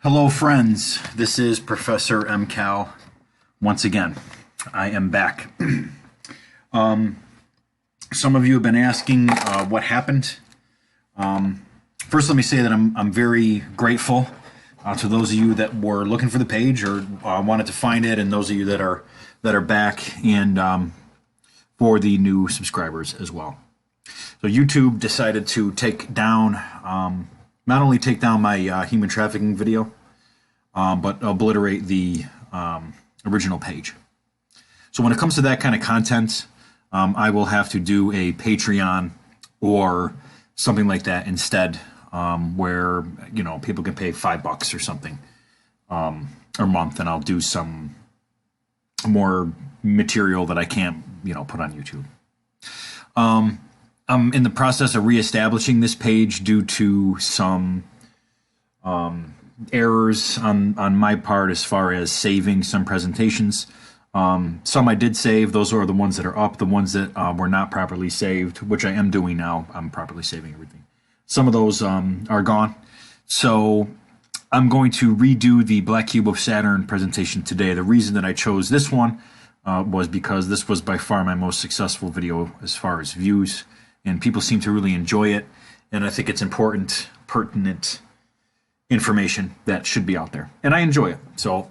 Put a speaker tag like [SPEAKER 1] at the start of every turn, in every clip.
[SPEAKER 1] Hello, friends. This is Professor MCal once again. I am back. Some of you have been asking what happened. First, let me say that I'm very grateful to those of you that were looking for the page or wanted to find it, and those of you that are back, and for the new subscribers as well. So YouTube decided to take down, not only take down my human trafficking video, but obliterate the original page. So when it comes to that kind of content, I will have to do a Patreon or something like that instead, where people can pay $5 or something a month, and I'll do some more material that I can't put on YouTube. I'm in the process of reestablishing this page due to some errors on my part as far as saving some presentations. Some I did save. Those are the ones that are up. The ones that were not properly saved, which I am doing now, I'm properly saving everything. Some of those are gone. So I'm going to redo the Black Cube of Saturn presentation today. The reason that I chose this one was because this was by far my most successful video as far as views, and people seem to really enjoy it, and I think it's important, pertinent information that should be out there, and I enjoy it. So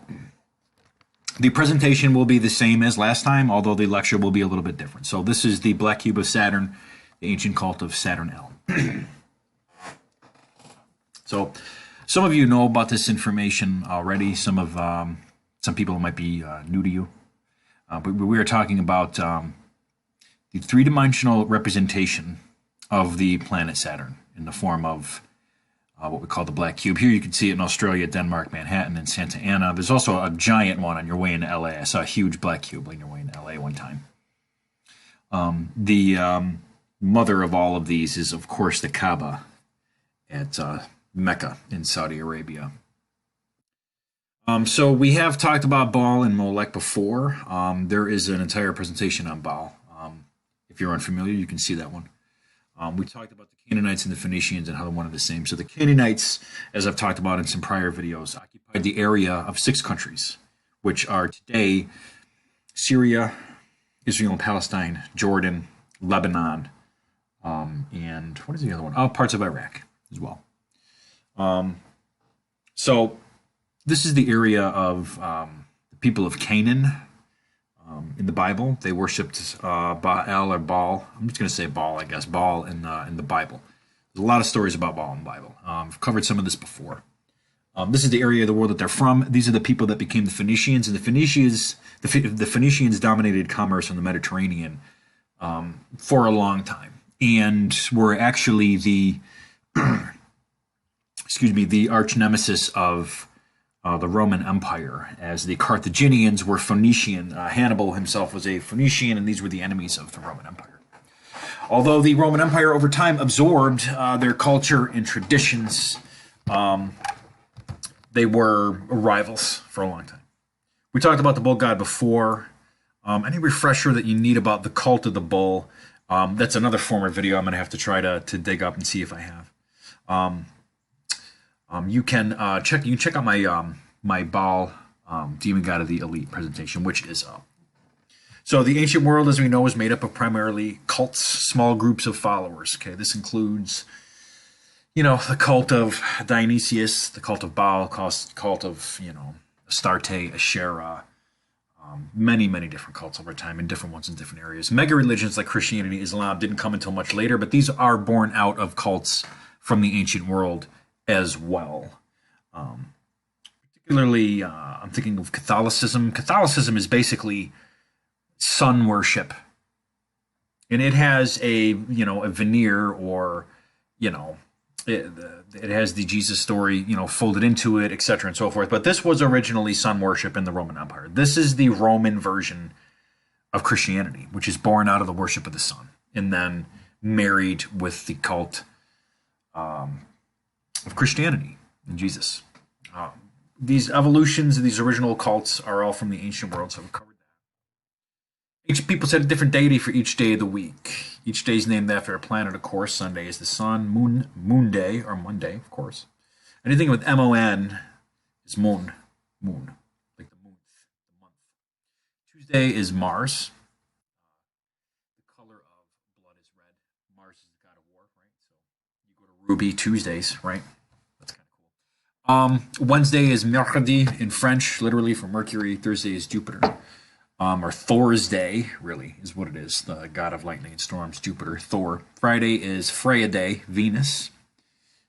[SPEAKER 1] the presentation will be the same as last time, although the lecture will be a little bit different. So this is the Black Cube of Saturn, the ancient cult of Saturn L. So some of you know about this information already. Some people might be new to you. But we are talking about the three-dimensional representation of the planet Saturn in the form of what we call the Black Cube. Here you can see it in Australia, Denmark, Manhattan, and Santa Ana. There's also a giant one on your way into LA. I saw a huge Black Cube on your way into LA one time. The mother of all of these is, of course, the Kaaba at Mecca in Saudi Arabia. So we have talked about Baal and Molech before. There is an entire presentation on Baal. If you're unfamiliar, you can see that one. We talked about the Canaanites and the Phoenicians and how they're one of the same. So the Canaanites, as I've talked about in some prior videos, occupied the area of 6 countries, which are today Syria, Israel and Palestine, Jordan, Lebanon, and what is the other one? Oh, parts of Iraq as well. So this is the area of the people of Canaan in the Bible. They worshipped Baal or Baal. I'm just going to say Baal, I guess. Baal in the Bible. There's a lot of stories about Baal in the Bible. I've covered some of this before. This is the area of the world that they're from. These are the people that became the Phoenicians, and the Phoenicians dominated commerce in the Mediterranean for a long time, and were actually the the arch nemesis of the Roman Empire, as the Carthaginians were Phoenician. Hannibal himself was a Phoenician, and these were the enemies of the Roman Empire. Although the Roman Empire over time absorbed their culture and traditions, they were rivals for a long time. We talked about the bull god before. Any refresher that you need about the cult of the bull, that's another former video I'm going to have to try to dig up and see if I have. You can check out my Baal Demon God of the Elite presentation, which is up. So the ancient world, as we know, is made up of primarily cults, small groups of followers. Okay, this includes, the cult of Dionysius, the cult of Baal, cult of Astarte, Asherah, many different cults over time, and different ones in different areas. Mega religions like Christianity, Islam didn't come until much later, but these are born out of cults from the ancient world as well. Particularly, I'm thinking of Catholicism. Catholicism is basically sun worship, and it has a veneer, or it has the Jesus story folded into it, etc. and so forth. But this was originally sun worship in the Roman Empire. This is the Roman version of Christianity, which is born out of the worship of the sun, and then married with the cult of Christianity and Jesus. These evolutions of these original cults are all from the ancient world, so we've covered that. Ancient peoples had a different deity for each day of the week. Each day is named after a planet, of course. Sunday is the sun, moon day, or Monday, of course. Anything with M-O-N is moon, like the moon, the month. Tuesday is Mars. The color of blood is red. Mars is the god of war, right? So you go to Ruby Tuesdays, right? That's kind of cool. Wednesday is Mercredi in French, literally for Mercury. Thursday is Jupiter. Or Thor's Day, really, is what it is. The god of lightning and storms, Jupiter, Thor. Friday is Freya Day, Venus.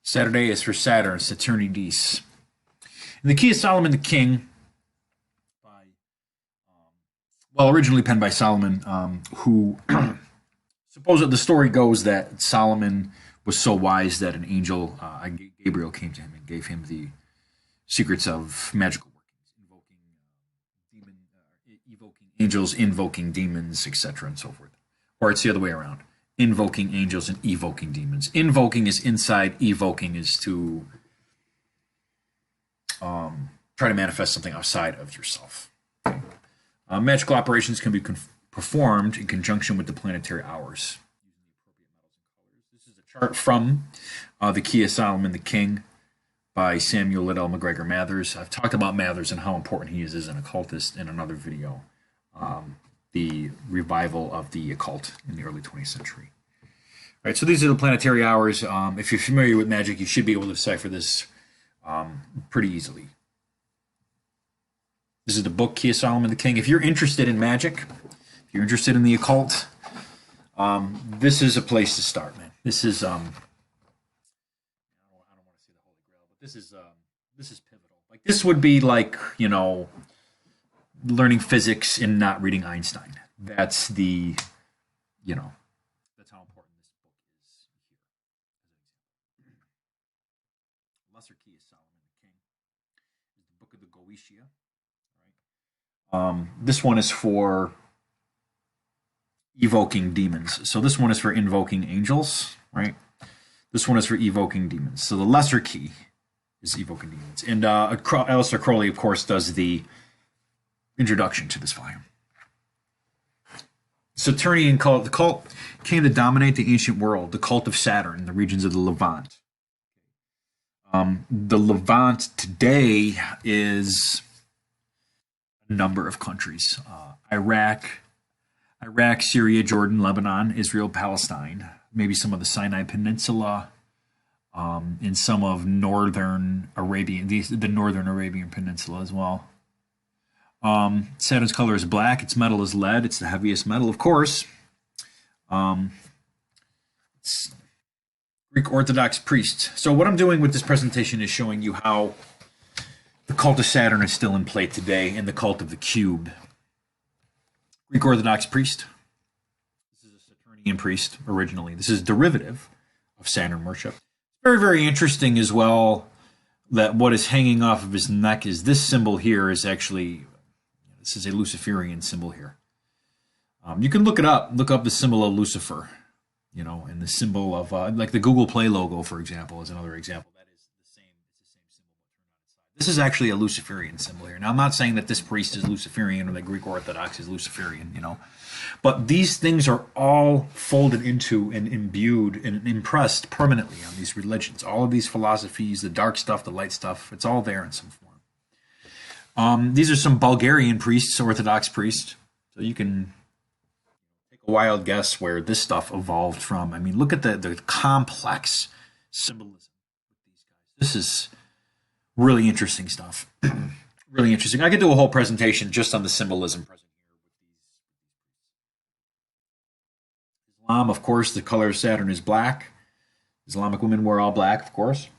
[SPEAKER 1] Saturday is for Saturn, Saturnides. And the Key of Solomon the King, originally penned by Solomon, who supposedly the story goes that Solomon was so wise that an angel, Gabriel, came to him and gave him the secrets of magical workings, evoking angels, invoking demons, etc., and so forth. Or it's the other way around. Invoking angels and evoking demons. Invoking is inside, evoking is to try to manifest something outside of yourself. Okay. Magical operations can be performed in conjunction with the planetary hours. This is a chart from the Key of Solomon the King by Samuel Liddell McGregor Mathers. I've talked about Mathers and how important he is as an occultist in another video. The revival of the occult in the early 20th century. All right, so these are the planetary hours. If you're familiar with magic, you should be able to decipher this pretty easily. This is the book, Key of Solomon the King. If you're interested in magic, if you're interested in the occult, this is a place to start, man. This is I don't want to say the Holy Grail, but this is pivotal. Like this would be like, you know, learning physics and not reading Einstein. That's the, you know, that's how important this book is here. Lesser Key of Solomon the King is the Book of the Goetia. Right? This one is for evoking demons. So this one is for invoking angels, right? This one is for evoking demons. So the lesser key is evoking demons. And Aleister Crowley, of course, does the introduction to this volume. Saturnian cult. The cult came to dominate the ancient world, the cult of Saturn, the regions of the Levant. The Levant today is a number of countries. Iraq, Syria, Jordan, Lebanon, Israel, Palestine, maybe some of the Sinai Peninsula, and some of northern Arabian, the northern Arabian Peninsula as well. Saturn's color is black. Its metal is lead. It's the heaviest metal, of course. It's Greek Orthodox priest. So what I'm doing with this presentation is showing you how the cult of Saturn is still in play today in the cult of the cube. Greek Orthodox priest. This is a Saturnian priest originally. This is derivative of Saturn worship. Very, very interesting as well that what is hanging off of his neck is this symbol here is actually... This is a Luciferian symbol here. You can look it up. Look up the symbol of Lucifer, you know, and the symbol of like the Google Play logo, for example, is another example. That is the same. It's the same symbol but turned on its side. This is actually a Luciferian symbol here. Now, I'm not saying that this priest is Luciferian or that Greek Orthodox is Luciferian, you know, but these things are all folded into and imbued and impressed permanently on these religions. All of these philosophies, the dark stuff, the light stuff, it's all there in some form. These are some Bulgarian priests, Orthodox priests. So you can take a wild guess where this stuff evolved from. I mean, look at the complex symbolism with these guys. This is really interesting stuff. Really interesting. I could do a whole presentation just on the symbolism present here with these. Islam, of course, the color of Saturn is black. Islamic women wear all black, of course.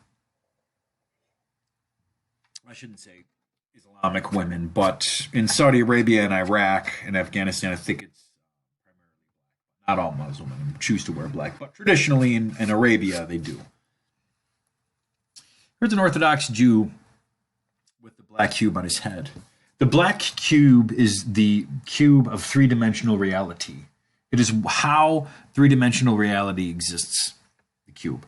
[SPEAKER 1] I shouldn't say Islamic women, but in Saudi Arabia and Iraq and Afghanistan, I think it's primarily black. Not all Muslim women choose to wear black, but traditionally in Arabia, they do. Here's an Orthodox Jew with the black cube on his head. The black cube is the cube of three-dimensional reality. It is how three-dimensional reality exists, the cube.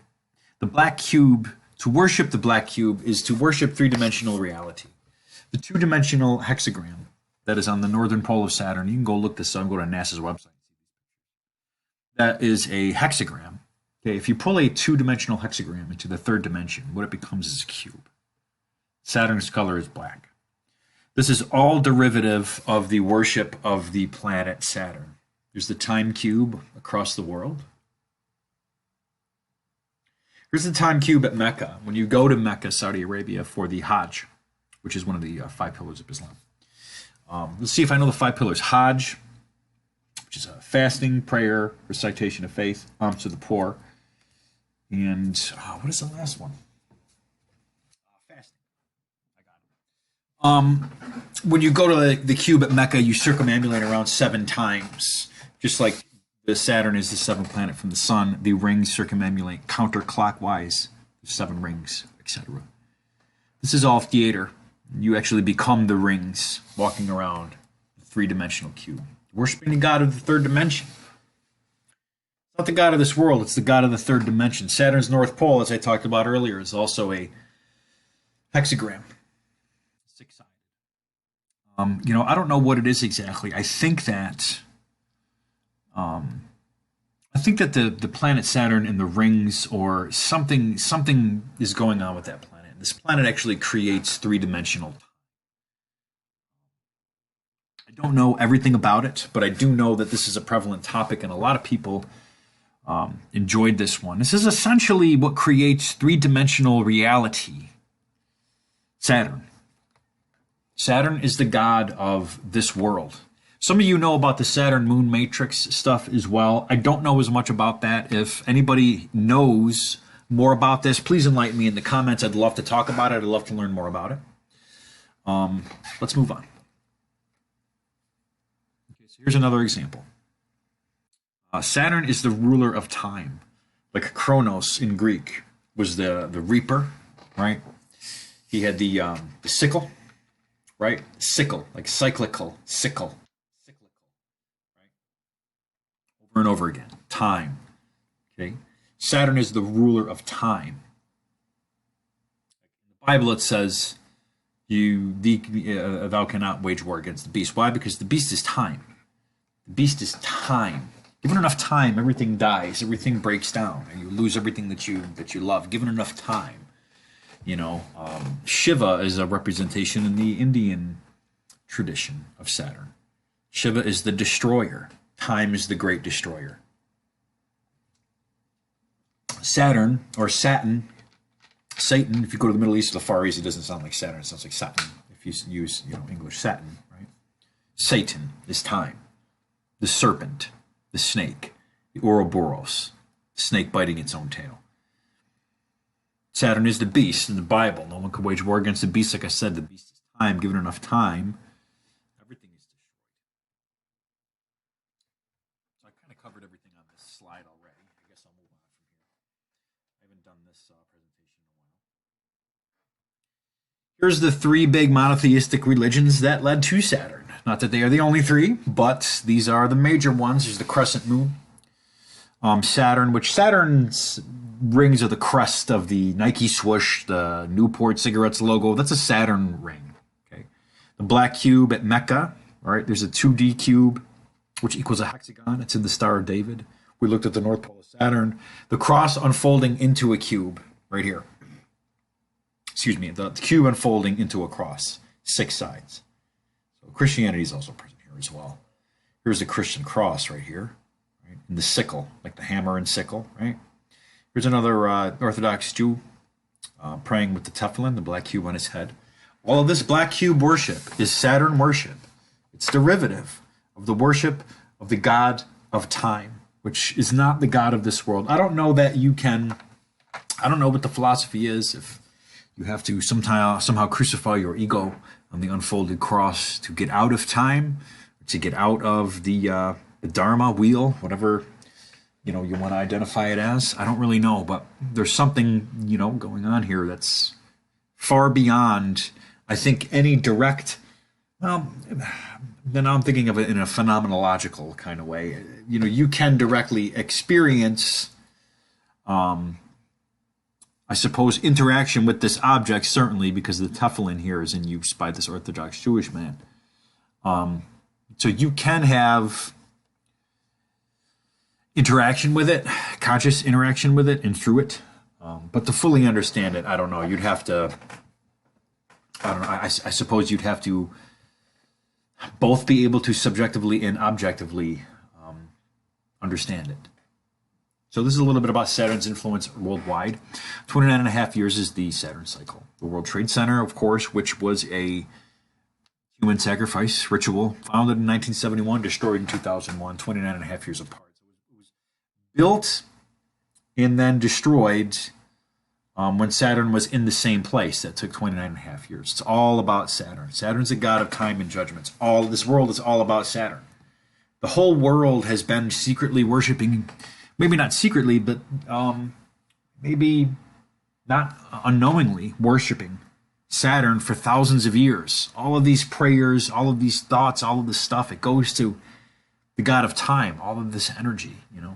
[SPEAKER 1] The black cube, to worship the black cube is to worship three-dimensional reality. The two-dimensional hexagram that is on the northern pole of Saturn, you can go look this up, go to NASA's website. That is a hexagram. Okay, if you pull a two-dimensional hexagram into the third dimension, what it becomes is a cube. Saturn's color is black. This is all derivative of the worship of the planet Saturn. There's the time cube across the world. Here's the time cube at Mecca. When you go to Mecca, Saudi Arabia, for the Hajj, which is one of the 5 pillars of Islam. Let's see if I know the 5 pillars. Hajj, which is fasting, prayer, recitation of faith, alms to the poor. And what is the last one? Fasting. I got it. When you go to the cube at Mecca, you circumambulate around 7 times. Just like the Saturn is the 7th planet from the sun, the rings circumambulate counterclockwise, 7 rings, etc. This is all theater. You actually become the rings walking around the 3-dimensional cube. Worshipping the God of the 3rd dimension. It's not the God of this world, it's the God of the 3rd dimension. Saturn's North Pole, as I talked about earlier, is also a hexagram. 6-sided. I don't know what it is exactly. I think that the planet Saturn and the rings, or something is going on with that planet. This planet actually creates 3-dimensional time. I don't know everything about it, but I do know that this is a prevalent topic, and a lot of people enjoyed this one. This is essentially what creates 3-dimensional reality. Saturn. Saturn is the god of this world. Some of you know about the Saturn moon matrix stuff as well. I don't know as much about that. If anybody knows more about this, please enlighten me in the comments. I'd love to talk about it. I'd love to learn more about it. Let's move on. Okay, so here's another example. Saturn is the ruler of time. Like Kronos in Greek was the reaper, right? He had the sickle, right? Sickle, like cyclical, sickle. Right? Over and over again. Time. Okay? Saturn is the ruler of time. In the Bible it says, thou cannot wage war against the beast. Why? Because the beast is time. The beast is time. Given enough time, everything dies, everything breaks down, and you lose everything that you love. Given enough time. Shiva is a representation in the Indian tradition of Saturn. Shiva is the destroyer. Time is the great destroyer. Saturn, or Satan, if you go to the Middle East or the Far East, it doesn't sound like Saturn, it sounds like Satan. If you use English, Satan, right? Satan is time. The serpent, the snake, the Ouroboros, the snake biting its own tail. Saturn is the beast in the Bible. No one could wage war against the beast. Like I said, the beast is time. Given enough time, everything is destroyed. So I kind of covered everything on this slide already. I guess I'll move on from here. I haven't done this presentation in a while. Here's the 3 big monotheistic religions that led to Saturn. Not that they are the only 3, but these are the major ones. There's the crescent moon. Saturn, which Saturn's rings are the crest of the Nike swoosh, the Newport cigarettes logo. That's a Saturn ring. Okay, the black cube at Mecca. All right, there's a 2D cube, which equals a hexagon. It's in the Star of David. We looked at the North Pole of Saturn. The cross unfolding into a cube right here. Excuse me, the cube unfolding into a cross. 6 sides. So Christianity is also present here as well. Here's the Christian cross right here. Right? And the sickle, like the hammer and sickle, right? Here's another Orthodox Jew praying with the tefillin, the black cube on his head. All of this black cube worship is Saturn worship. It's derivative of the worship of the god of time, which is not the god of this world. I don't know that you can, I don't know what the philosophy is, if you have to somehow crucify your ego on the unfolded cross to get out of time, to get out of the Dharma wheel, whatever you want to identify it as. I don't really know, but there's something, going on here that's far beyond, I think, any direct, then I'm thinking of it in a phenomenological kind of way. You can directly experience, I suppose, interaction with this object, certainly, because the tefillin here is in use by this Orthodox Jewish man. So you can have interaction with it, conscious interaction with it and through it. But to fully understand it, I don't know. You'd have to I don't know, I suppose you'd have to both be able to subjectively and objectively understand it. So this is a little bit about Saturn's influence worldwide. 29 and a half years is the Saturn cycle. The World Trade Center, of course, which was a human sacrifice ritual, founded in 1971, destroyed in 2001, 29 and a half years apart. It was built and then destroyed when Saturn was in the same place. That took 29 and a half years. It's all about Saturn. Saturn's a god of time and judgments. All this world is all about Saturn. The whole world has been secretly worshiping, maybe not secretly, but maybe not unknowingly worshiping Saturn for thousands of years. All of these prayers, all of these thoughts, all of this stuff, it goes to the god of time, all of this energy, you know.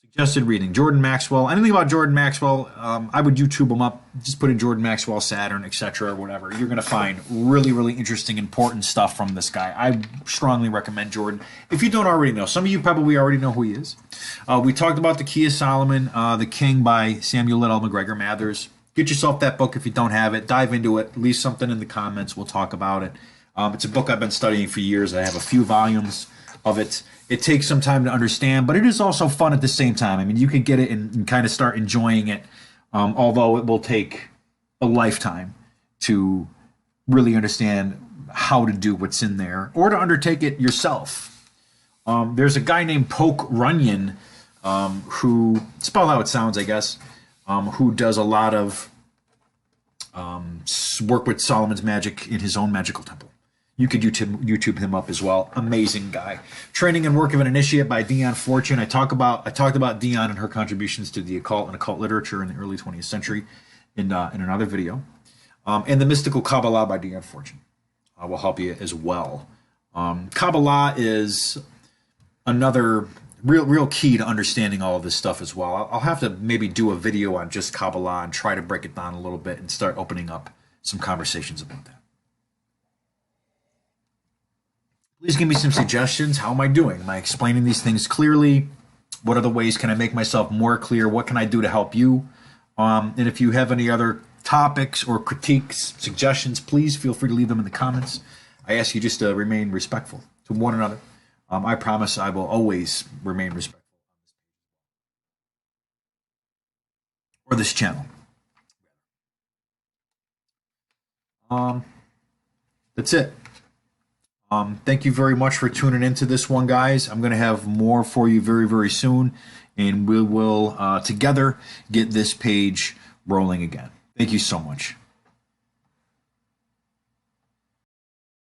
[SPEAKER 1] Suggested reading, Jordan Maxwell. Anything about Jordan Maxwell, I would YouTube him up. Just put in Jordan Maxwell, Saturn, etc., or whatever. You're going to find really, really interesting, important stuff from this guy. I strongly recommend Jordan. If you don't already know, some of you probably already know who he is. We talked about The Key of Solomon, The King by Samuel Liddell McGregor Mathers. Get yourself that book if you don't have it. Dive into it. Leave something in the comments. We'll talk about it. It's a book I've been studying for years. I have a few volumes of it. It takes some time to understand, but it is also fun at the same time. I mean, you could get it and kind of start enjoying it, although it will take a lifetime to really understand how to do what's in there or to undertake it yourself. There's a guy named Poke Runyon who, spell how it sounds, I guess, who does a lot of work with Solomon's magic in his own magical temple. You could YouTube him up as well. Amazing guy. Training and Work of an Initiate by Dion Fortune. I talked about Dion and her contributions to the occult and occult literature in the early 20th century in another video. And The Mystical Kabbalah by Dion Fortune will help you as well. Kabbalah is another real key to understanding all of this stuff as well. I'll have to maybe do a video on just Kabbalah and try to break it down a little bit and start opening up some conversations about that. Please give me some suggestions. How am I doing? Am I explaining these things clearly? What other ways can I make myself more clear? What can I do to help you? And if you have any other topics or critiques, suggestions, please feel free to leave them in the comments. I ask you just to remain respectful to one another. I promise I will always remain respectful. Or this channel. That's it. Thank you very much for tuning into this one, guys. I'm going to have more for you very, very soon, and we will together get this page rolling again. Thank you so much.